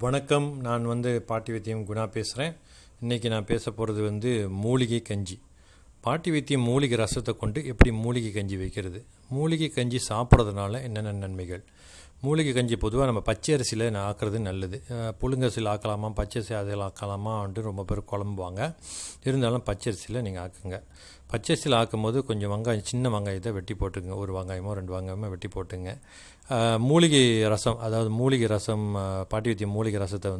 வணக்கம். நான் பாட்டி வைத்தியம் குணா பேசுகிறேன். இன்றைக்கி நான் பேச போகிறது மூலிகை கஞ்சி. பாட்டி வைத்தியம் மூலிகை ரசத்தை கொண்டு எப்படி மூலிகை கஞ்சி வைக்கிறது, மூலிகை கஞ்சி சாப்பிட்றதுனால என்னென்ன நன்மைகள். மூலிகை கஞ்சி பொதுவாக நம்ம பச்சை அரிசியில் ஆக்குறது நல்லது. புழுங்கரிசியில் ஆக்கலாமா, பச்சை அரிசி அதில் ஆக்கலாமா ரொம்ப பேர் குழம்புவாங்க. இருந்தாலும் பச்சை அரிசியில் நீங்கள் ஆக்குங்க. பச்சை அரிசியில் ஆக்கும்போது கொஞ்சம் வெங்காயம், சின்ன வெங்காயத்தை வெட்டி போட்டுங்க. ஒரு வெங்காயமோ 2 வெங்காயமோ வெட்டி போட்டுங்க. மூலிகை ரசம், அதாவது மூலிகை ரசம், பாட்டி வைத்தியம் மூலிகை ரசத்தை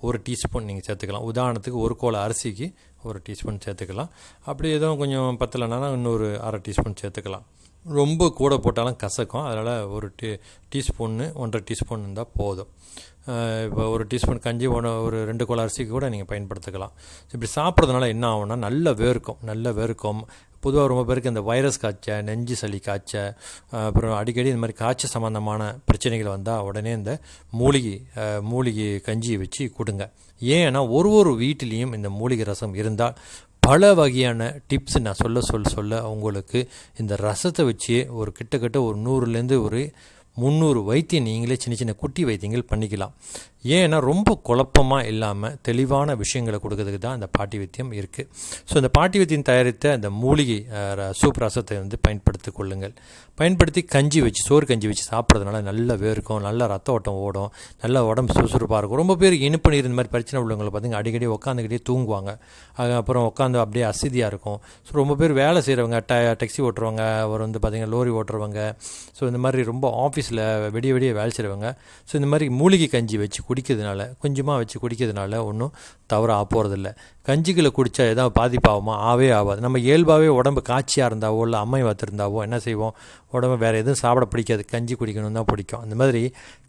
1 டீஸ்பூன் நீங்கள் சேர்த்துக்கலாம். உதாரணத்துக்கு 1 கோல அரிசிக்கு 1 டீஸ்பூன் சேர்த்துக்கலாம். அப்படி எதுவும் கொஞ்சம் பத்தலைன்னா இன்னொரு 1/2 டீஸ்பூன் சேர்த்துக்கலாம். ரொம்ப கூட போட்டாலும் கசக்கும். அதனால் 1 டீஸ்பூன்னு 1.5 டீஸ்பூன் இருந்தால் போதும். இப்போ 1 டீஸ்பூன் கஞ்சி ஒரு 2 கோல அரிசிக்கு கூட நீங்கள் பயன்படுத்திக்கலாம். இப்படி சாப்பிட்றதுனால என்ன ஆகும்னா நல்ல வேர்க்கும். பொதுவாக ரொம்ப பேருக்கு இந்த வைரஸ் காய்ச்ச, நெஞ்சு சளி காய்ச்ச, அப்புறம் அடிக்கடி இந்த மாதிரி காய்ச்சல் சம்மந்தமான பிரச்சனைகள் வந்தால் உடனே இந்த மூலிகை கஞ்சியை வச்சு கொடுங்க. ஏன்னா ஒரு வீட்டிலையும் இந்த மூலிகை ரசம் இருந்தால் பல வகையான டிப்ஸ் நான் சொல்ல உங்களுக்கு இந்த ரசத்தை வச்சு கிட்டத்தட்ட 100லேருந்து 300 வைத்தியம் நீங்களே சின்ன குட்டி வைத்தியங்கள் பண்ணிக்கலாம். ஏன்னா ரொம்ப குழப்பமாக இல்லாமல் தெளிவான விஷயங்களை கொடுக்கறதுக்கு தான் இந்த பாட்டி வைத்தியம் இருக்குது. ஸோ இந்த பாட்டி வைத்தியம் தயாரித்த இந்த மூலிகை சூப் ரசத்தை பயன்படுத்தி கொள்ளுங்கள். பயன்படுத்தி சோறு கஞ்சி வச்சு சாப்பிட்றதுனால நல்ல வேர்க்கும், நல்ல ரத்த ஓட்டம் ஓடும், நல்ல உடம்பு சுறுசுறுப்பாக இருக்கும். ரொம்ப பேர் இனிப்பு நீர் இந்த மாதிரி பிரச்சனை உள்ளவங்களை பார்த்திங்க அடிக்கடி உட்காந்துக்கிட்டே தூங்குவாங்க. அப்புறம் உட்காந்து அப்படியே அசதியாக இருக்கும். ஸோ ரொம்ப பேர் வேலை செய்கிறவங்க, டாக்ஸி ஓட்டுறவங்க, பார்த்திங்கன்னா லோரி ஓட்டுறவங்க, ஸோ இந்த மாதிரி ரொம்ப ஆஃபீஸில் விடிய வேலை செய்கிறவங்க, ஸோ இந்த மாதிரி மூலிகை கஞ்சி வச்சு கொஞ்சமாக வச்சு குடிக்கிறதுனால ஒன்றும் தவறாக போகிறதில்ல. கஞ்சிகளை குடித்தா ஏதாவது பாதிப்பாகுமா? ஆகாது. நம்ம இயல்பாகவே உடம்பு காய்ச்சியாக இருந்தாவோ இல்லை அம்மை வாத்திருந்தாவோ என்ன செய்வோம், உடம்பு வேறு எதுவும் சாப்பிட பிடிக்காது, கஞ்சி குடிக்கணும் தான் பிடிக்கும். அந்த மாதிரி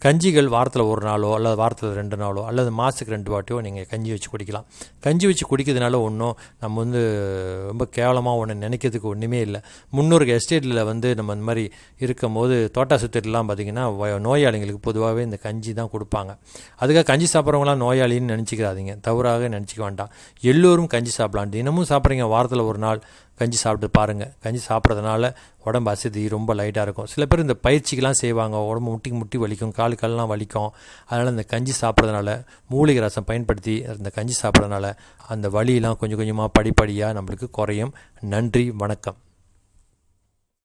கஞ்சிகள் வாரத்தில் 1 நாளோ அல்லது வாரத்தில் 2 நாளோ அல்லது மாதத்துக்கு 2 வாட்டியோ நீங்கள் கஞ்சி வச்சு குடிக்கலாம். கஞ்சி வச்சு குடிக்கிறதுனால ஒன்றும் நம்ம ரொம்ப கேவலமாக ஒன்று நினைக்கிறதுக்கு ஒன்றுமே இல்லை. முன்னோரு எஸ்டேட்டில் நம்ம இந்த மாதிரி இருக்கும் போது தோட்டா சுத்திலாம் பார்த்திங்கன்னா நோயாளிகளுக்கு பொதுவாகவே இந்த கஞ்சி தான் கொடுப்பாங்க. அதுக்காக கஞ்சி சாப்பிட்றவங்களாம் நோயாளின்னு நினச்சிக்கிறாதீங்க, தவறாக நினச்சிக்க வேண்டாம். எல்லோரும் கஞ்சி சாப்பிடலாம். தினமும் சாப்பிட்றீங்க, வாரத்தில் 1 நாள் கஞ்சி சாப்பிட்டு பாருங்கள். கஞ்சி சாப்பிட்றதுனால உடம்பு அசதி ரொம்ப லைட்டாக இருக்கும். சில பேர் இந்த பயிற்சிக்கெலாம் செய்வாங்க, உடம்பு முட்டி வலிக்கும், கால்லாம் வலிக்கும். அதனால் இந்த கஞ்சி சாப்பிட்றதுனால, மூலிகை ரசம் பயன்படுத்தி இந்த கஞ்சி சாப்பிட்றதுனால அந்த வலியெல்லாம் கொஞ்சம் கொஞ்சமாக படிப்படியாக நம்மளுக்கு குறையும். நன்றி, வணக்கம்.